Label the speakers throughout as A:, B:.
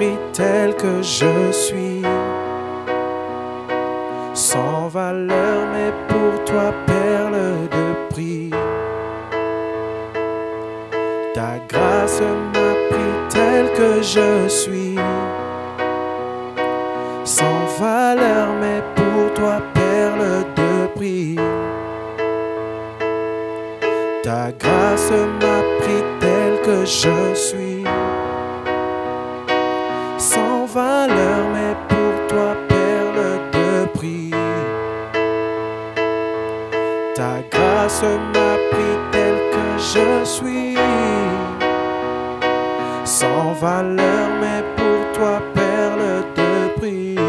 A: pris tel que je suis, sans valeur, mais pour toi, perle de prix. Ta grâce m'a pris tel que je suis, sans valeur, mais pour toi, perle de prix. Ta grâce m'a pris tel que je suis, sans valeur, mais pour toi, perle de prix. Ta grâce m'a pris tel que je suis, sans valeur, mais pour toi, perle de prix.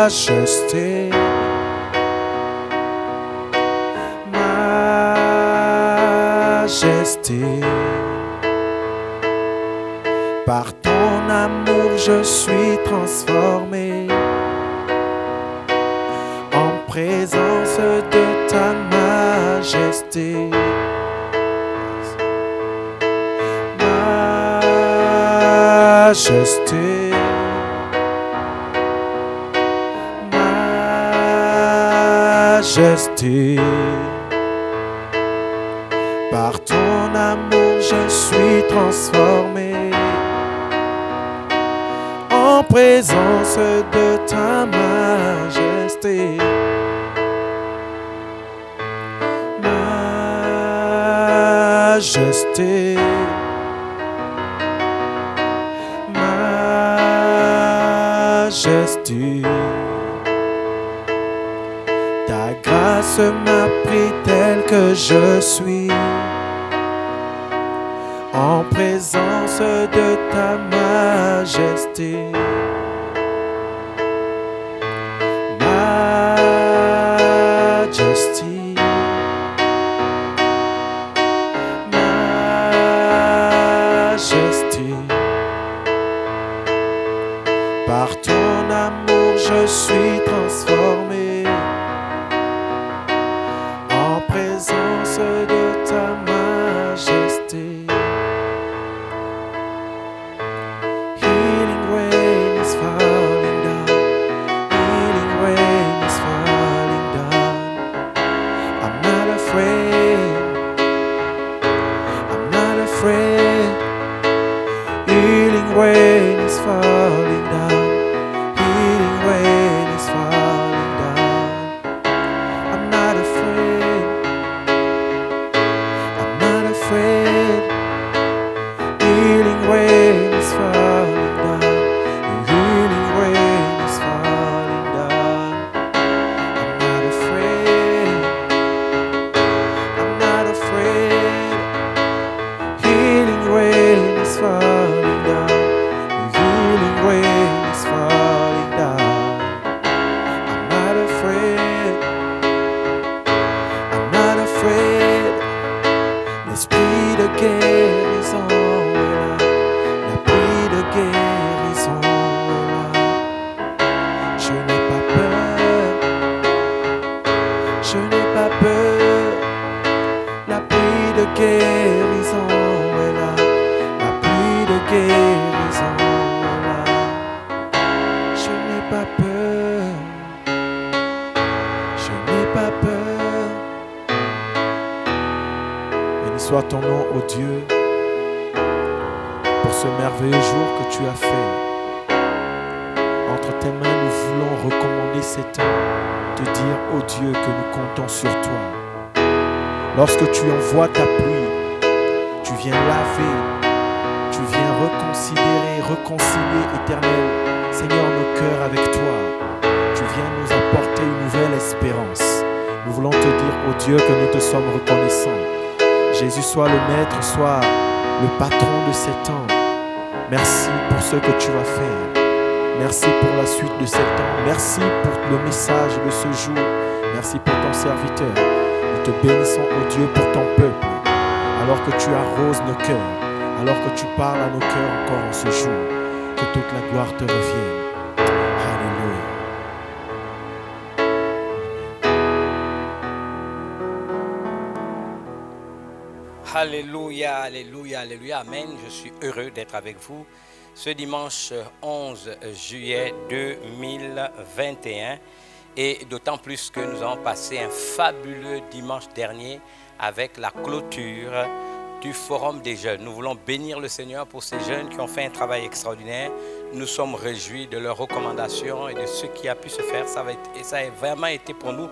A: Majesté, majesté, par ton amour je suis transformé, en présence de ta majesté. Majesté, majesté, par ton amour je suis transformé, en présence de ta majesté. Majesté, majesté, ta grâce m'a pris tel que je suis, en présence de ta majesté. Majesty, majesté, par ton amour je suis transformé, en présence de ta majesté. Healing rain is falling down, healing rain is falling down. I'm not afraid, I'm not afraid. Healing rain is falling down, healing rain is falling down. I'm not afraid, I'm not afraid. Healing rain is falling down, healing rain is falling down. I'm not afraid, I'm not afraid. Healing rain is falling down, healing rain is falling down. I'm not afraid, I'm not afraid. L'esprit de guérison est là, l'esprit de guérison est là. Je n'ai pas peur, je n'ai pas peur. La pluie de guérison est là, la pluie de guérison est là. Je n'ai pas peur, je n'ai pas peur. Béni soit ton nom, ô Dieu, pour ce merveilleux jour que tu as fait. Entre tes mains, nous voulons recommander ces temps, te dire, ô Dieu, que nous comptons sur toi. Lorsque tu envoies ta pluie, tu viens laver, tu viens réconcilier, Éternel, Seigneur, nos cœurs avec toi. Tu viens nous apporter une nouvelle espérance. Nous voulons te dire, ô Dieu, que nous te sommes reconnaissants. Jésus, soit le maître, soit le patron de ces temps. Merci pour ce que tu vas faire. Merci pour la suite de ces temps. Merci pour le message de ce jour. Merci pour ton serviteur. Nous te bénissons, ô Dieu, pour ton peuple. Alors que tu arroses nos cœurs, alors que tu parles à nos cœurs encore en ce jour, que toute la gloire te revienne. Alléluia.
B: Alléluia, alléluia, alléluia, amen. Je suis heureux d'être avec vous ce dimanche 11 juillet 2021 et d'autant plus que nous avons passé un fabuleux dimanche dernier avec la clôture du Forum des jeunes. Nous voulons bénir le Seigneur pour ces jeunes qui ont fait un travail extraordinaire. Nous sommes réjouis de leurs recommandations et de ce qui a pu se faire. Ça a vraiment été pour nous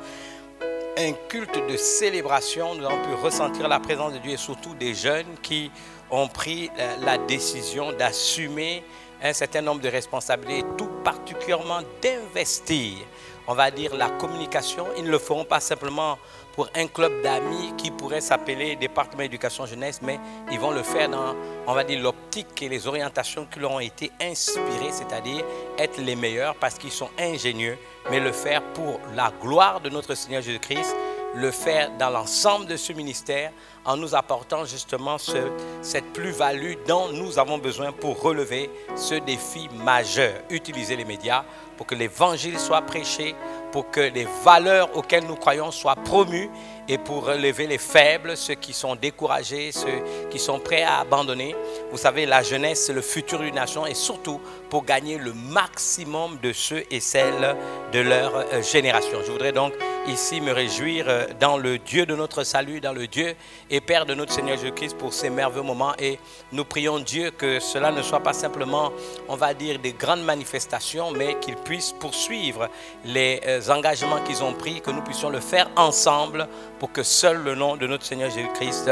B: un culte de célébration. Nous avons pu ressentir la présence de Dieu et surtout des jeunes qui ont pris la décision d'assumer un certain nombre de responsabilités, tout particulièrement d'investir, on va dire, la communication. Ils ne le feront pas simplement pour un club d'amis qui pourrait s'appeler département éducation jeunesse, mais ils vont le faire dans, on va dire, l'optique et les orientations qui leur ont été inspirées, c'est-à-dire être les meilleurs parce qu'ils sont ingénieux, mais le faire pour la gloire de notre Seigneur Jésus-Christ, le faire dans l'ensemble de ce ministère en nous apportant justement cette plus-value dont nous avons besoin pour relever ce défi majeur. Utiliser les médias pour que l'évangile soit prêché, pour que les valeurs auxquelles nous croyons soient promues et pour relever les faibles, ceux qui sont découragés, ceux qui sont prêts à abandonner. Vous savez, la jeunesse, c'est le futur d'une nation et surtout pour gagner le maximum de ceux et celles de leur génération. Je voudrais donc ici me réjouir dans le Dieu de notre salut, dans le Dieu et Père de notre Seigneur Jésus-Christ pour ces merveilleux moments et nous prions Dieu que cela ne soit pas simplement, on va dire, des grandes manifestations, mais qu'ils puissent poursuivre les engagements qu'ils ont pris, que nous puissions le faire ensemble pour que seul le nom de notre Seigneur Jésus-Christ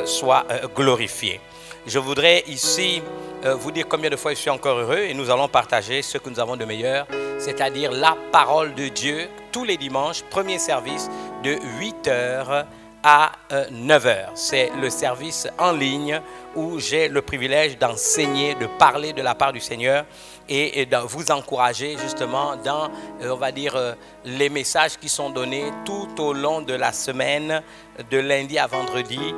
B: soit glorifié. Je voudrais ici vous dire combien de fois je suis encore heureux et nous allons partager ce que nous avons de meilleur, c'est-à-dire la parole de Dieu tous les dimanches, premier service de 8h à 9h. C'est le service en ligne où j'ai le privilège d'enseigner, de parler de la part du Seigneur et de vous encourager justement dans, on va dire, les messages qui sont donnés tout au long de la semaine, de lundi à vendredi,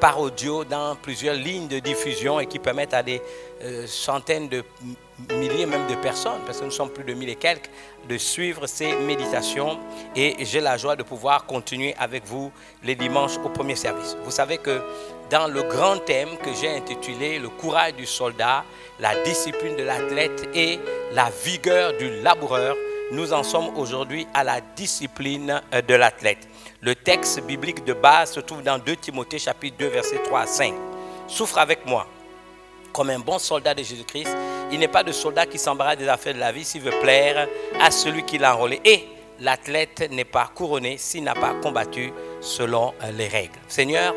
B: par audio, dans plusieurs lignes de diffusion et qui permettent à des centaines de milliers même de personnes, parce que nous sommes plus de 1000 et quelques, de suivre ces méditations et j'ai la joie de pouvoir continuer avec vous les dimanches au premier service. Vous savez que dans le grand thème que j'ai intitulé « Le courage du soldat, la discipline de l'athlète et la vigueur du laboureur », nous en sommes aujourd'hui à la discipline de l'athlète. Le texte biblique de base se trouve dans 2 Timothée chapitre 2 versets 3 à 5. « Souffre avec moi comme un bon soldat de Jésus-Christ. Il n'est pas de soldat qui s'embarrasse des affaires de la vie s'il veut plaire à celui qui l'a enrôlé. Et l'athlète n'est pas couronné s'il n'a pas combattu selon les règles. » Seigneur,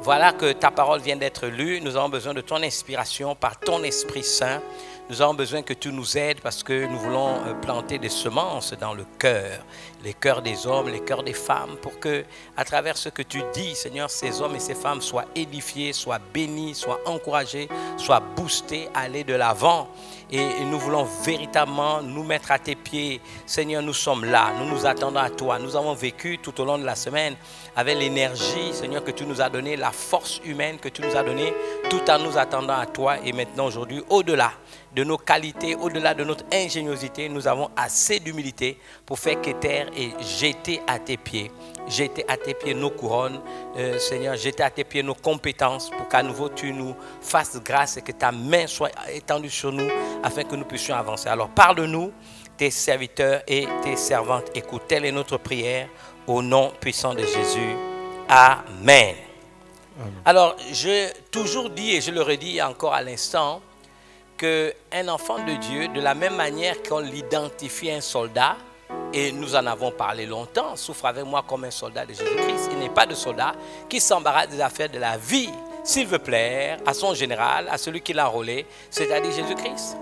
B: voilà que ta parole vient d'être lue. Nous avons besoin de ton inspiration par ton Esprit Saint. Nous avons besoin que tu nous aides parce que nous voulons planter des semences dans le cœur, les cœurs des hommes, les cœurs des femmes, pour que, à travers ce que tu dis, Seigneur, ces hommes et ces femmes soient édifiés, soient bénis, soient encouragés, soient boostés à aller de l'avant. Et nous voulons véritablement nous mettre à tes pieds. Seigneur, nous sommes là, nous nous attendons à toi. Nous avons vécu tout au long de la semaine avec l'énergie, Seigneur, que tu nous as donnée, la force humaine que tu nous as donnée, tout en nous attendant à toi. Et maintenant, aujourd'hui, au-delà de nos qualités, au-delà de notre ingéniosité, nous avons assez d'humilité pour faire qu'éterre et jeter à tes pieds. Jeter à tes pieds nos couronnes, Seigneur, jeter à tes pieds nos compétences pour qu'à nouveau tu nous fasses grâce et que ta main soit étendue sur nous afin que nous puissions avancer. Alors parle-nous, tes serviteurs et tes servantes écoutent. Telle est notre prière au nom puissant de Jésus. Amen. Amen. Alors, j'ai toujours dit et je le redis encore à l'instant, qu'un enfant de Dieu, de la même manière qu'on l'identifie un soldat, et nous en avons parlé longtemps, souffre avec moi comme un soldat de Jésus-Christ, il n'est pas de soldat qui s'embarrasse des affaires de la vie, s'il veut plaire à son général, à celui qui l'a enrôlé, c'est-à-dire Jésus-Christ.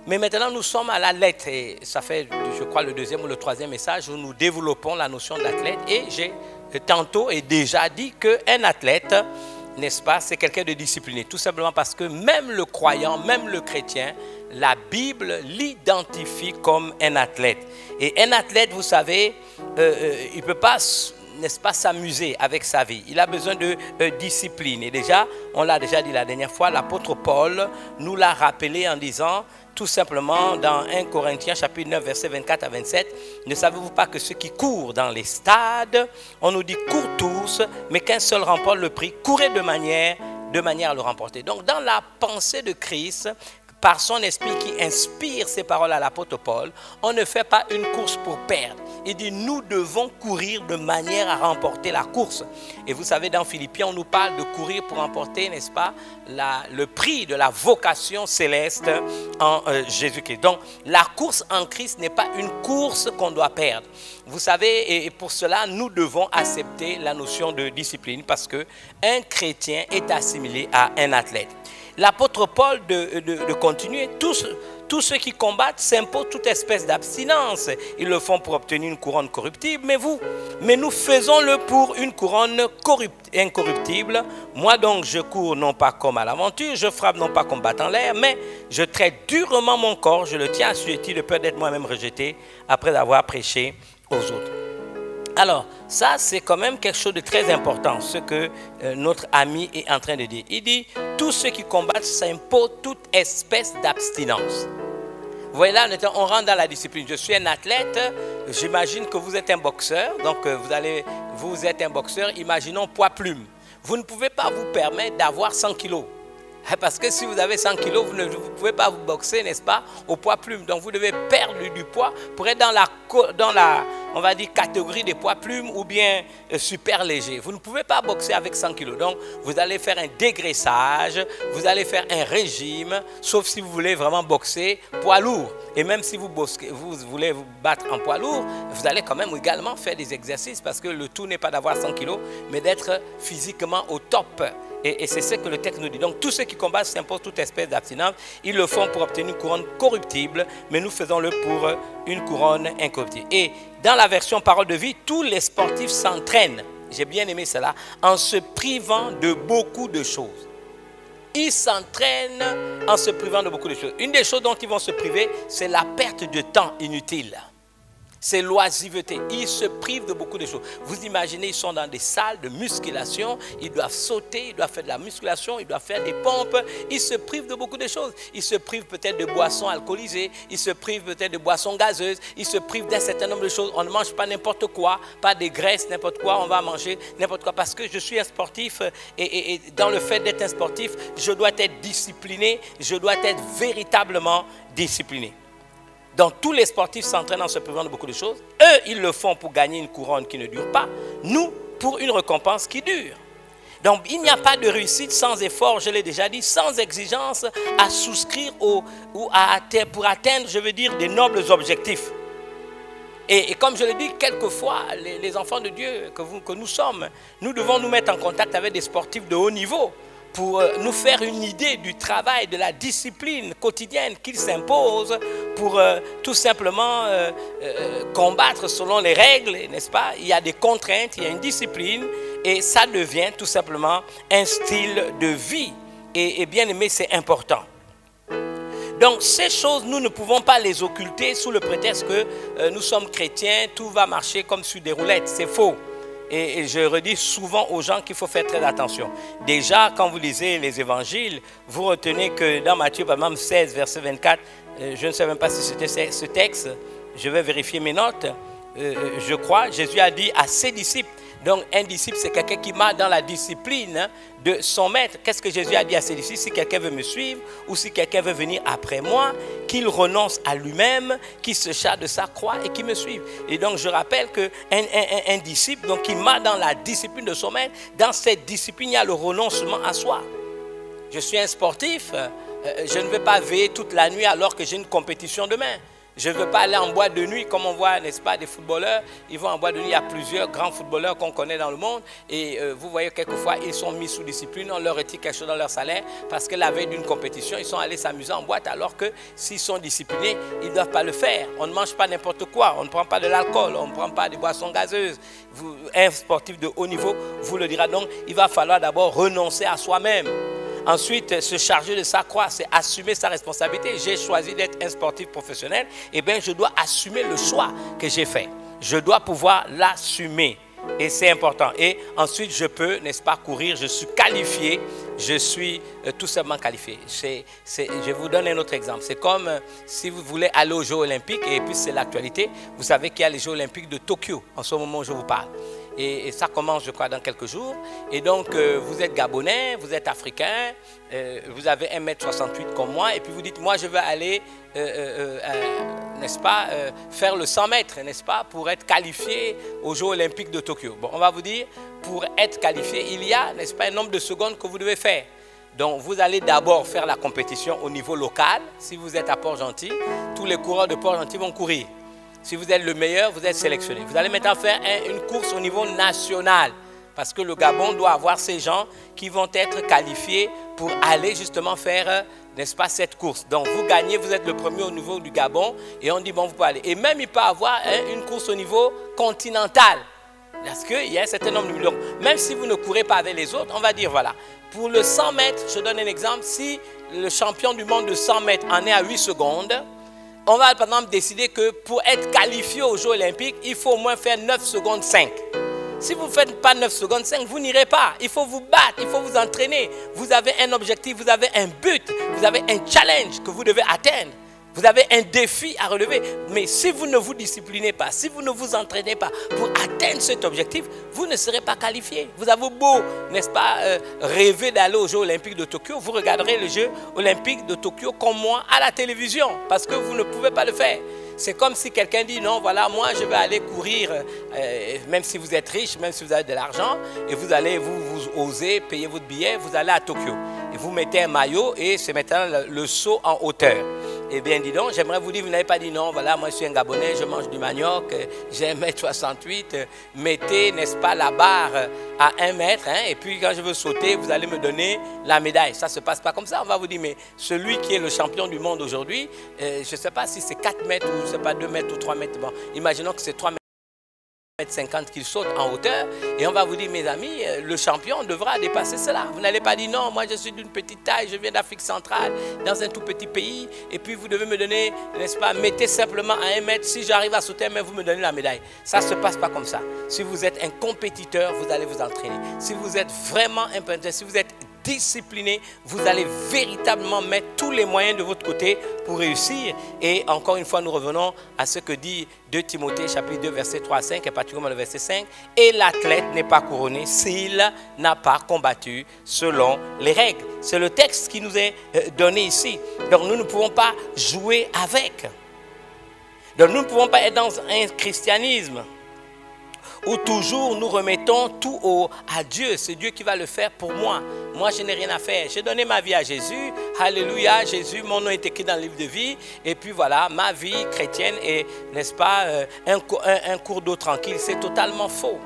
B: Mais maintenant, nous sommes à la lettre, et ça fait, je crois, le 2e ou le 3e message où nous développons la notion d'athlète, et j'ai tantôt et déjà dit qu'un athlète, n'est-ce pas, c'est quelqu'un de discipliné, tout simplement parce que même le croyant, même le chrétien, la Bible l'identifie comme un athlète. Et un athlète, vous savez, il ne peut pas n'est-ce pas, s'amuser avec sa vie. Il a besoin de discipline. Et déjà, on l'a déjà dit la dernière fois, l'apôtre Paul nous l'a rappelé en disant, tout simplement, dans 1 Corinthiens chapitre 9, versets 24 à 27, ne savez-vous pas que ceux qui courent dans les stades, on nous dit courent tous, mais qu'un seul remporte le prix, courez de manière à le remporter. Donc, dans la pensée de Christ, par son esprit qui inspire ces paroles à l'apôtre Paul, on ne fait pas une course pour perdre. Il dit, nous devons courir de manière à remporter la course. Et vous savez, dans Philippiens, on nous parle de courir pour remporter, n'est-ce pas, le prix de la vocation céleste en Jésus-Christ. Donc, la course en Christ n'est pas une course qu'on doit perdre. Vous savez, et pour cela, nous devons accepter la notion de discipline parce qu'un chrétien est assimilé à un athlète. L'apôtre Paul de continuer, tous ceux qui combattent s'imposent toute espèce d'abstinence. Ils le font pour obtenir une couronne corruptible, mais nous faisons-le pour une couronne incorruptible. Moi donc, je cours non pas comme à l'aventure, je frappe non pas comme battant l'air, mais je traite durement mon corps, je le tiens assujetti de peur d'être moi-même rejeté après avoir prêché aux autres. Alors, ça, c'est quand même quelque chose de très important, ce que notre ami est en train de dire. Il dit, tous ceux qui combattent s'imposent toute espèce d'abstinence. Vous voyez là, on rentre dans la discipline. Je suis un athlète, j'imagine que vous êtes un boxeur, donc vous êtes un boxeur, imaginons poids plume. Vous ne pouvez pas vous permettre d'avoir 100 kilos. Parce que si vous avez 100 kilos, vous ne pouvez pas vous boxer, n'est-ce pas, au poids plume. Donc vous devez perdre du poids pour être dans la on va dire, catégorie des poids plumes ou bien super léger. Vous ne pouvez pas boxer avec 100 kilos. Donc vous allez faire un dégraissage, vous allez faire un régime, sauf si vous voulez vraiment boxer poids lourd. Et même si vous voulez vous battre en poids lourd, vous allez quand même également faire des exercices parce que le tout n'est pas d'avoir 100 kilos, mais d'être physiquement au top. Et c'est ce que le texte nous dit. Donc tous ceux qui combattent s'imposent toute espèce d'abstinence. Ils le font pour obtenir une couronne corruptible, mais nous faisons-le pour une couronne incorruptible. Et dans la version parole de vie, tous les sportifs s'entraînent, j'ai bien aimé cela, en se privant de beaucoup de choses. Ils s'entraînent en se privant de beaucoup de choses. Une des choses dont ils vont se priver, c'est la perte de temps inutile. C'est l'oisiveté. Ils se privent de beaucoup de choses. Vous imaginez, ils sont dans des salles de musculation, ils doivent sauter, ils doivent faire de la musculation, ils doivent faire des pompes. Ils se privent de beaucoup de choses. Ils se privent peut-être de boissons alcoolisées, ils se privent peut-être de boissons gazeuses, ils se privent d'un certain nombre de choses. On ne mange pas n'importe quoi, pas des graisses, n'importe quoi, on va manger n'importe quoi. Parce que je suis un sportif et dans le fait d'être un sportif, je dois être discipliné, je dois être véritablement discipliné. Donc tous les sportifs s'entraînent en se privant de beaucoup de choses. Eux, ils le font pour gagner une couronne qui ne dure pas. Nous, pour une récompense qui dure. Donc il n'y a pas de réussite sans effort, je l'ai déjà dit, sans exigence à souscrire pour atteindre, je veux dire, des nobles objectifs. Et comme je l'ai dit, quelquefois, les enfants de Dieu que nous sommes, nous devons nous mettre en contact avec des sportifs de haut niveau pour nous faire une idée du travail, de la discipline quotidienne qu'ils s'imposent pour tout simplement combattre selon les règles, n'est-ce pas? Il y a des contraintes, il y a une discipline et ça devient tout simplement un style de vie. Et bien aimé, c'est important. Donc ces choses, nous ne pouvons pas les occulter sous le prétexte que nous sommes chrétiens, tout va marcher comme sur des roulettes, c'est faux. Et je redis souvent aux gens qu'il faut faire très attention. Déjà, quand vous lisez les évangiles, vous retenez que dans Matthieu, par exemple, 16, verset 24, je ne sais même pas si c'était ce texte, je vais vérifier mes notes, je crois, Jésus a dit à ses disciples, donc un disciple c'est quelqu'un qui marche dans la discipline de son maître. Qu'est-ce que Jésus a dit à ses disciples? Si quelqu'un veut me suivre ou si quelqu'un veut venir après moi, qu'il renonce à lui-même, qu'il se charge de sa croix et qu'il me suive. Et donc je rappelle qu'un disciple donc, qui marche dans la discipline de son maître, dans cette discipline il y a le renoncement à soi. Je suis un sportif, je ne vais pas veiller toute la nuit alors que j'ai une compétition demain. Je ne veux pas aller en boîte de nuit comme on voit, n'est-ce pas, des footballeurs. Ils vont en boîte de nuit, il y a plusieurs grands footballeurs qu'on connaît dans le monde. Et vous voyez, quelquefois, ils sont mis sous discipline, on leur retire quelque chose dans leur salaire parce que la veille d'une compétition, ils sont allés s'amuser en boîte alors que s'ils sont disciplinés, ils ne doivent pas le faire. On ne mange pas n'importe quoi, on ne prend pas de l'alcool, on ne prend pas des boissons gazeuses. Un sportif de haut niveau vous le dira. Donc, il va falloir d'abord renoncer à soi-même. Ensuite, se charger de sa croix, c'est assumer sa responsabilité. J'ai choisi d'être un sportif professionnel, et bien je dois assumer le choix que j'ai fait. Je dois pouvoir l'assumer. Et c'est important. Et ensuite, je peux, n'est-ce pas, courir. Je suis qualifié. Je suis tout simplement qualifié. Je vous donne un autre exemple. C'est comme si vous voulez aller aux Jeux Olympiques, et puis c'est l'actualité. Vous savez qu'il y a les Jeux Olympiques de Tokyo, en ce moment où je vous parle. Et ça commence, je crois, dans quelques jours. Et donc, vous êtes Gabonais, vous êtes Africain, vous avez 1m68 comme moi, et puis vous dites, moi, je veux aller, n'est-ce pas, faire le 100 mètres, n'est-ce pas, pour être qualifié aux Jeux Olympiques de Tokyo. Bon, on va vous dire, pour être qualifié, il y a, n'est-ce pas, un nombre de secondes que vous devez faire. Donc, vous allez d'abord faire la compétition au niveau local. Si vous êtes à Port-Gentil, tous les coureurs de Port-Gentil vont courir. Si vous êtes le meilleur, vous êtes sélectionné. Vous allez maintenant faire une course au niveau national. Parce que le Gabon doit avoir ces gens qui vont être qualifiés pour aller justement faire, n'est-ce pas, cette course. Donc vous gagnez, vous êtes le premier au niveau du Gabon et on dit bon, vous pouvez aller. Et même il peut y avoir une course au niveau continental. Parce qu'il y a un certain nombre de millions. Même si vous ne courez pas avec les autres, on va dire voilà. Pour le 100 mètres, je donne un exemple. Si le champion du monde de 100 mètres en est à 8 secondes, on va par exemple décider que pour être qualifié aux Jeux Olympiques, il faut au moins faire 9 secondes 5. Si vous ne faites pas 9 secondes 5, vous n'irez pas. Il faut vous battre, il faut vous entraîner. Vous avez un objectif, vous avez un but, vous avez un challenge que vous devez atteindre. Vous avez un défi à relever. Mais si vous ne vous disciplinez pas, si vous ne vous entraînez pas pour atteindre cet objectif, vous ne serez pas qualifié. Vous avez beau, n'est-ce pas, rêver d'aller aux Jeux Olympiques de Tokyo, vous regarderez les Jeux Olympiques de Tokyo comme moi à la télévision parce que vous ne pouvez pas le faire. C'est comme si quelqu'un dit non, voilà, moi je vais aller courir, même si vous êtes riche, même si vous avez de l'argent, et vous allez, vous osez payer votre billet, vous allez à Tokyo. Et vous mettez un maillot et c'est maintenant le saut en hauteur. Eh bien, dis donc, j'aimerais vous dire, vous n'avez pas dit non, voilà, moi je suis un Gabonais, je mange du manioc, j'ai 1m68, mettez, n'est-ce pas, la barre à 1 mètre, hein, et puis quand je veux sauter, vous allez me donner la médaille. Ça ne se passe pas comme ça, on va vous dire, mais celui qui est le champion du monde aujourd'hui, je ne sais pas si c'est 4 mètres ou je sais pas 2 mètres ou 3 mètres, bon, imaginons que c'est 3 mètres 50 qu'il saute en hauteur et on va vous dire, mes amis, le champion devra dépasser cela. Vous n'allez pas dire non, moi je suis d'une petite taille, je viens d'Afrique centrale, dans un tout petit pays, et puis vous devez me donner, n'est-ce pas, mettez simplement à 1 mètre, si j'arrive à sauter, mais vous me donnez la médaille. Ça ne se passe pas comme ça. Si vous êtes un compétiteur, vous allez vous entraîner. Si vous êtes vraiment un compétiteur, si vous êtes discipliné, vous allez véritablement mettre tous les moyens de votre côté pour réussir. Et encore une fois, nous revenons à ce que dit 2 Timothée chapitre 2 verset 3 à 5 et particulièrement le verset 5. Et l'athlète n'est pas couronné s'il n'a pas combattu selon les règles. C'est le texte qui nous est donné ici. Donc nous ne pouvons pas jouer avec. Donc nous ne pouvons pas être dans un christianisme où toujours nous remettons tout à Dieu. C'est Dieu qui va le faire pour moi. Moi, je n'ai rien à faire. J'ai donné ma vie à Jésus. Alléluia, Jésus, mon nom est écrit dans le livre de vie. Et puis voilà, ma vie chrétienne est, n'est-ce pas, un cours d'eau tranquille. C'est totalement faux.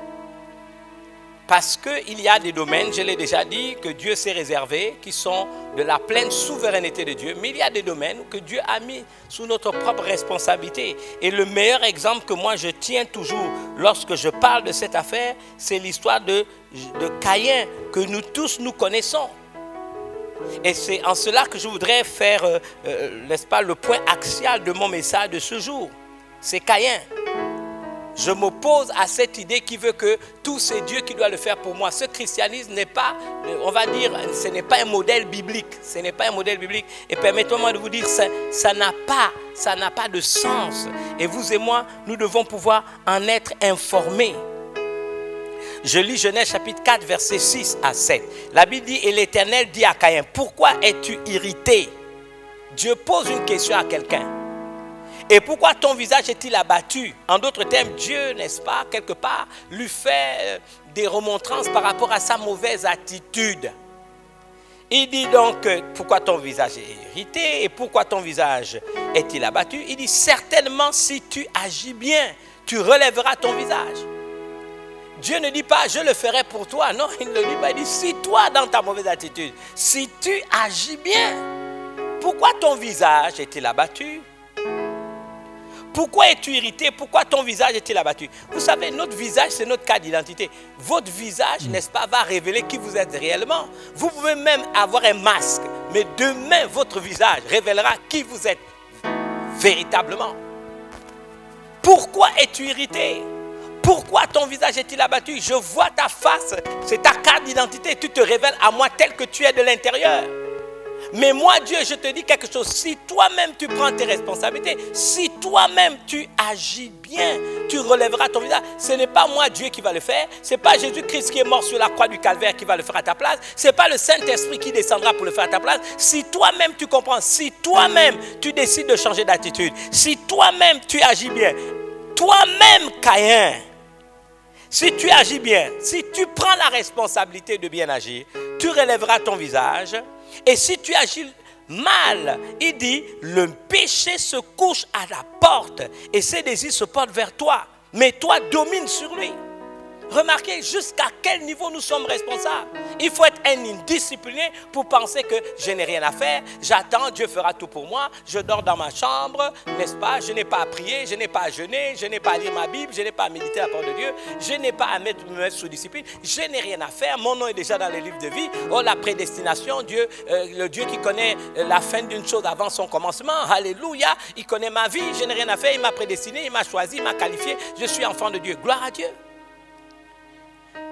B: Parce qu'il y a des domaines, je l'ai déjà dit, que Dieu s'est réservé, qui sont de la pleine souveraineté de Dieu. Mais il y a des domaines que Dieu a mis sous notre propre responsabilité. Et le meilleur exemple que moi je tiens toujours lorsque je parle de cette affaire, c'est l'histoire de Caïn, que nous tous nous connaissons. Et c'est en cela que je voudrais faire, n'est-ce pas, le point axial de mon message de ce jour. C'est Caïn. Je m'oppose à cette idée qui veut que tout c'est Dieu qui doit le faire pour moi. Ce christianisme n'est pas, on va dire, ce n'est pas un modèle biblique. Ce n'est pas un modèle biblique. Et permettez-moi de vous dire, ça n'a pas de sens. Et vous et moi, nous devons pouvoir en être informés. Je lis Genèse chapitre 4, versets 6 à 7. La Bible dit, et l'Éternel dit à Caïn, pourquoi es-tu irrité? Dieu pose une question à quelqu'un. Et pourquoi ton visage est-il abattu? En d'autres termes, Dieu, n'est-ce pas, quelque part, lui fait des remontrances par rapport à sa mauvaise attitude. Il dit donc, pourquoi ton visage est irrité et pourquoi ton visage est-il abattu? Il dit, certainement si tu agis bien, tu relèveras ton visage. Dieu ne dit pas, je le ferai pour toi. Non, il ne le dit pas. Il dit, si toi, dans ta mauvaise attitude, si tu agis bien, pourquoi ton visage est-il abattu? Pourquoi es-tu irrité? Pourquoi ton visage est-il abattu? Vous savez, notre visage, c'est notre carte d'identité. Votre visage, n'est-ce pas, va révéler qui vous êtes réellement. Vous pouvez même avoir un masque, mais demain, votre visage révélera qui vous êtes véritablement. Pourquoi es-tu irrité? Pourquoi ton visage est-il abattu? Je vois ta face, c'est ta carte d'identité. Tu te révèles à moi tel que tu es de l'intérieur. Mais moi, Dieu, je te dis quelque chose. Si toi-même tu prends tes responsabilités, si toi-même tu agis bien, tu relèveras ton visage. Ce n'est pas moi, Dieu, qui va le faire. Ce n'est pas Jésus-Christ qui est mort sur la croix du calvaire qui va le faire à ta place. Ce n'est pas le Saint-Esprit qui descendra pour le faire à ta place. Si toi-même tu comprends, si toi-même tu décides de changer d'attitude, si toi-même tu agis bien, toi-même, Caïn, si tu agis bien, si tu prends la responsabilité de bien agir, tu relèveras ton visage. Et si tu agis mal, il dit, le péché se couche à la porte et ses désirs se portent vers toi. Mais toi, domine sur lui. Remarquez jusqu'à quel niveau nous sommes responsables. Il faut être un indiscipliné pour penser que je n'ai rien à faire. J'attends, Dieu fera tout pour moi. Je dors dans ma chambre, n'est-ce pas? Je n'ai pas à prier, je n'ai pas à jeûner, je n'ai pas à lire ma Bible, je n'ai pas à méditer la parole de Dieu. Je n'ai pas à me mettre sous discipline. Je n'ai rien à faire. Mon nom est déjà dans les livres de vie. Oh, la prédestination, Dieu, le Dieu qui connaît la fin d'une chose avant son commencement. Alléluia. Il connaît ma vie. Je n'ai rien à faire. Il m'a prédestiné, il m'a choisi, il m'a qualifié. Je suis enfant de Dieu. Gloire à Dieu.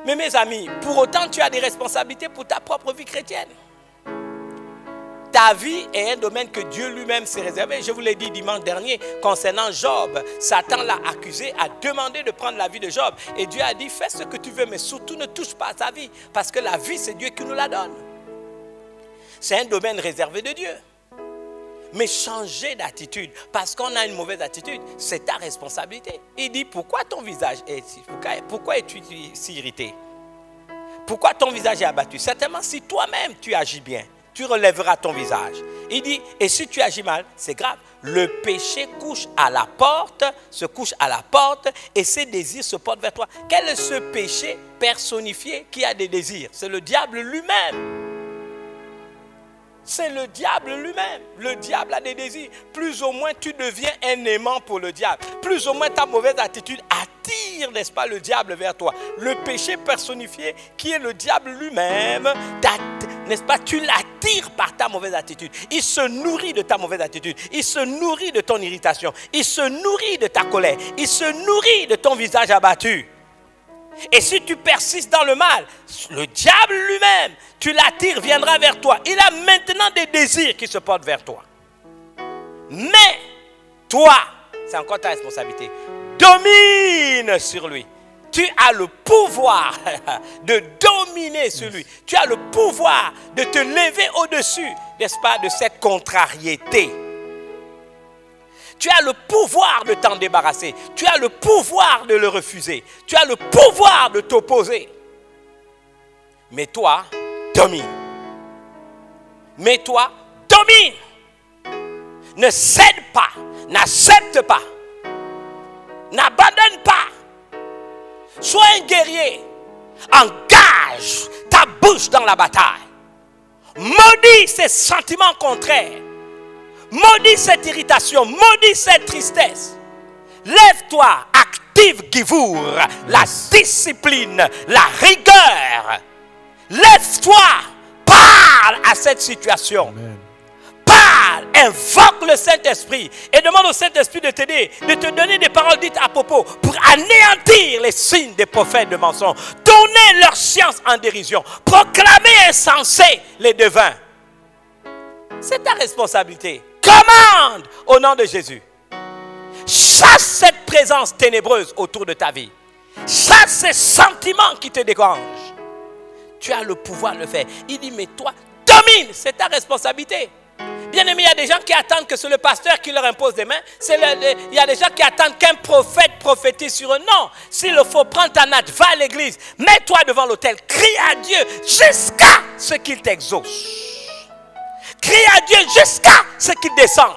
B: Mais mes amis, pour autant, tu as des responsabilités pour ta propre vie chrétienne. Ta vie est un domaine que Dieu lui-même s'est réservé. Je vous l'ai dit dimanche dernier concernant Job. Satan l'a accusé, a demandé de prendre la vie de Job. Et Dieu a dit, fais ce que tu veux, mais surtout ne touche pas à sa vie. Parce que la vie, c'est Dieu qui nous la donne. C'est un domaine réservé de Dieu. Mais changer d'attitude, parce qu'on a une mauvaise attitude, c'est ta responsabilité. Il dit, pourquoi ton visage est si, pourquoi es-tu si irrité? Pourquoi ton visage est abattu? Certainement, si toi-même tu agis bien, tu relèveras ton visage. Il dit, et si tu agis mal, c'est grave. Le péché couche à la porte, se couche à la porte, et ses désirs se portent vers toi. Quel est ce péché personnifié qui a des désirs? C'est le diable lui-même. C'est le diable lui-même. Le diable a des désirs. Plus ou moins tu deviens un aimant pour le diable. Plus ou moins ta mauvaise attitude attire, n'est-ce pas, le diable vers toi. Le péché personnifié qui est le diable lui-même, n'est-ce pas, tu l'attires par ta mauvaise attitude. Il se nourrit de ta mauvaise attitude. Il se nourrit de ton irritation. Il se nourrit de ta colère. Il se nourrit de ton visage abattu. Et si tu persistes dans le mal, le diable lui-même, tu l'attires, viendra vers toi. Il a maintenant des désirs qui se portent vers toi. Mais toi, c'est encore ta responsabilité, domine sur lui. Tu as le pouvoir de dominer sur lui. Tu as le pouvoir de te lever au-dessus, n'est-ce pas, de cette contrariété. Tu as le pouvoir de t'en débarrasser. Tu as le pouvoir de le refuser. Tu as le pouvoir de t'opposer. Mais toi, domine. Mais toi, domine. Ne cède pas. N'accepte pas. N'abandonne pas. Sois un guerrier. Engage ta bouche dans la bataille. Maudis ces sentiments contraires. Maudis cette irritation, maudis cette tristesse. Lève-toi, active Givour, la discipline, la rigueur. Lève-toi, parle à cette situation. Amen. Parle, invoque le Saint-Esprit et demande au Saint-Esprit de t'aider, de te donner des paroles dites à propos pour anéantir les signes des prophètes de mensonges, donner leur science en dérision, proclamer insensés les devins. C'est ta responsabilité. Commande au nom de Jésus. Chasse cette présence ténébreuse autour de ta vie. Chasse ces sentiments qui te dérangent. Tu as le pouvoir de le faire. Il dit, mais toi, domine. C'est ta responsabilité. Bien aimé, il y a des gens qui attendent que c'est le pasteur qui leur impose des mains. Il y a des gens qui attendent qu'un prophète prophétise sur eux. Non, s'il le faut, prends ta natte, va à l'église, mets-toi devant l'autel, crie à Dieu jusqu'à ce qu'il t'exauce. Crie à Dieu jusqu'à ce qu'il descende.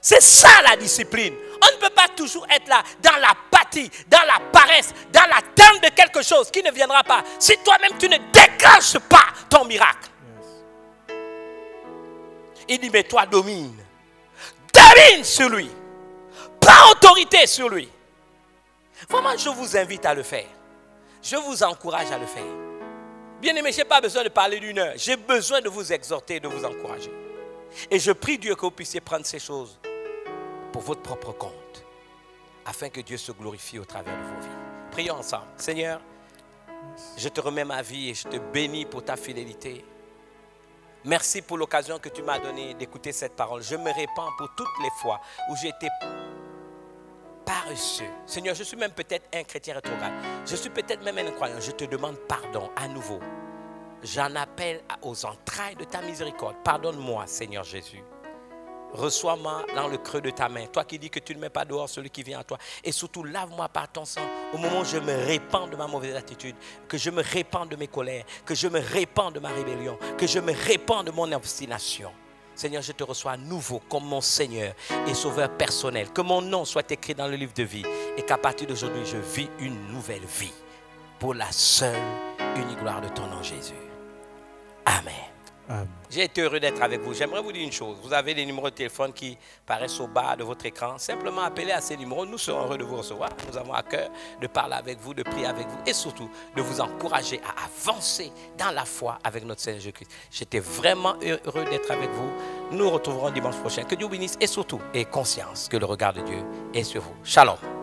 B: C'est ça la discipline. On ne peut pas toujours être là, dans l'apathie, dans la paresse, dans l'attente de quelque chose qui ne viendra pas. Si toi-même tu ne déclenches pas ton miracle. Yes. Il dit, mais toi domine. Domine sur lui. Prends autorité sur lui. Vraiment, je vous invite à le faire. Je vous encourage à le faire. Bien-aimé, je n'ai pas besoin de parler d'une heure. J'ai besoin de vous exhorter, de vous encourager. Et je prie Dieu que vous puissiez prendre ces choses pour votre propre compte. afin que Dieu se glorifie au travers de vos vies. Prions ensemble. Seigneur, je te remets ma vie et je te bénis pour ta fidélité. Merci pour l'occasion que tu m'as donnée d'écouter cette parole. Je me répands pour toutes les fois où j'ai été paresseux. Seigneur, je suis même peut-être un chrétien rétrograde. Je suis peut-être même un incroyant. Je te demande pardon à nouveau. J'en appelle aux entrailles de ta miséricorde. Pardonne-moi, Seigneur Jésus. Reçois-moi dans le creux de ta main. Toi qui dis que tu ne mets pas dehors celui qui vient à toi. Et surtout, lave-moi par ton sang au moment où je me répands de ma mauvaise attitude, que je me répands de mes colères, que je me répands de ma rébellion, que je me répands de mon obstination. Seigneur, je te reçois à nouveau comme mon Seigneur et Sauveur personnel. Que mon nom soit écrit dans le livre de vie et qu'à partir d'aujourd'hui, je vis une nouvelle vie pour la seule unique gloire de ton nom, Jésus. Amen.
A: Amen.
B: J'ai été heureux d'être avec vous. J'aimerais vous dire une chose. Vous avez des numéros de téléphone qui paraissent au bas de votre écran. Simplement appelez à ces numéros. Nous serons heureux de vous recevoir. Nous avons à cœur de parler avec vous, de prier avec vous et surtout de vous encourager à avancer dans la foi avec notre Seigneur Jésus-Christ. J'étais vraiment heureux d'être avec vous. Nous nous retrouverons dimanche prochain. Que Dieu vous bénisse et surtout, ayez conscience que le regard de Dieu est sur vous. Shalom.